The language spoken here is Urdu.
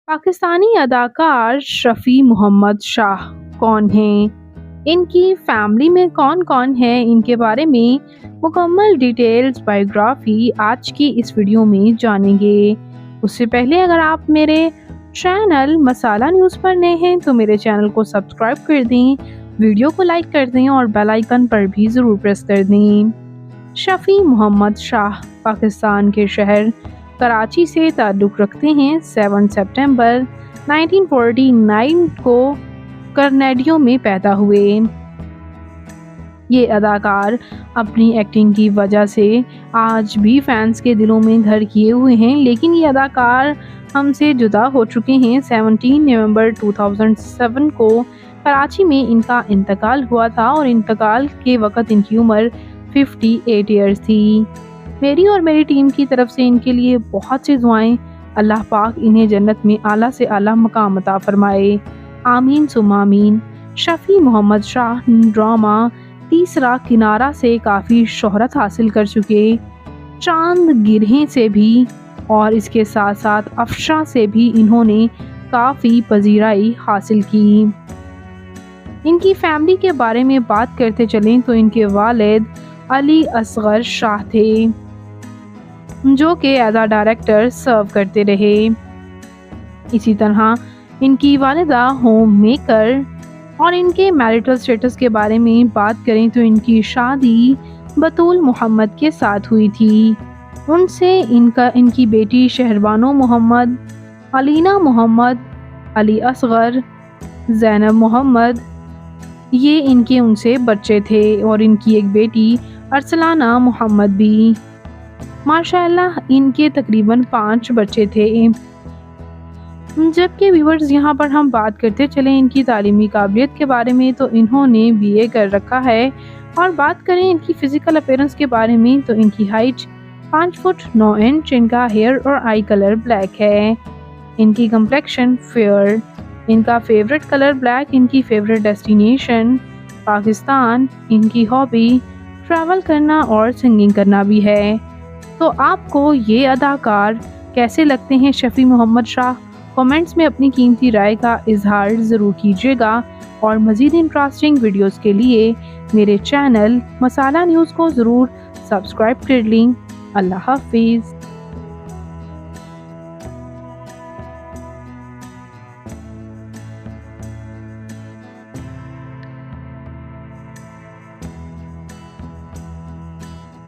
پاکستانی اداکار شفیع محمد شاہ کون ہیں؟ ان کی فیملی میں کون کون ہے؟ ان کے بارے میں مکمل ڈیٹیلز بائیوگرافی آج کی اس ویڈیو میں جانیں گے۔ اس سے پہلے اگر آپ میرے چینل مسالہ نیوز پر نئے ہیں تو میرے چینل کو سبسکرائب کر دیں، ویڈیو کو لائک کر دیں اور بیل آئیکن پر بھی ضرور پریس کر دیں۔ شفیع محمد شاہ پاکستان کے شہر کراچی سے تعلق رکھتے ہیں۔ 7 سپٹمبر 1949 کو کرنیڈیو میں پیدا ہوئے۔ یہ اداکار اپنی ایکٹنگ کی وجہ سے آج بھی فینس کے دلوں میں گھر کیے ہوئے ہیں، لیکن یہ اداکار ہم سے جدا ہو چکے ہیں۔ 17 نومبر 2007 کو کراچی میں ان کا انتقال ہوا تھا اور انتقال کے وقت ان کی عمر 58 ایئرز تھی۔ میری اور میری ٹیم کی طرف سے ان کے لیے بہت سی دعائیں۔ اللہ پاک انہیں جنت میں اعلیٰ سے اعلیٰ مقام عطا فرمائے، آمین ثم آمین۔ شفیع محمد شاہ ڈرامہ تیسرا کنارہ سے کافی شہرت حاصل کر چکے، چاند گرہیں سے بھی اور اس کے ساتھ ساتھ افشاں سے بھی انہوں نے کافی پذیرائی حاصل کی۔ ان کی فیملی کے بارے میں بات کرتے چلیں تو ان کے والد علی اصغر شاہ تھے، جو کہ ایز ڈائریکٹر سرو کرتے رہے۔ اسی طرح ان کی والدہ ہوم میکر۔ اور ان کے میرٹل سٹیٹس کے بارے میں بات کریں تو ان کی شادی بطول محمد کے ساتھ ہوئی تھی۔ ان سے ان کی بیٹی شہربانو محمد، علینا محمد، علی اصغر، زینب محمد، یہ ان سے بچے تھے اور ان کی ایک بیٹی ارسلانہ محمد بھی۔ ماشاءاللہ ان کے تقریباً 5 بچے تھے۔ جبکہ ویورز یہاں پر ہم بات کرتے چلیں ان کی تعلیمی قابلیت کے بارے میں تو انہوں نے BA کر رکھا ہے، اور بات کریں ان کی فزیکل اپیرنس کے بارے میں تو ان کی ہائٹ 5 فٹ 9 انچ، ان کا ہیئر اور آئی کلر بلیک ہے، ان کی کمپلیکشن فیئر، ان کا فیوریٹ کلر بلیک، ان کی فیوریٹ ڈیسٹینیشن پاکستان، ان کی ہابی ٹریول کرنا اور سنگنگ کرنا بھی ہے۔ تو آپ کو یہ اداکار کیسے لگتے ہیں شفیع محمد شاہ؟ کمنٹس میں اپنی قیمتی رائے کا اظہار ضرور کیجیے گا، اور مزید انٹرسٹنگ ویڈیوز کے لیے میرے چینل مسالہ نیوز کو ضرور سبسکرائب کر لیں۔ اللہ حافظ۔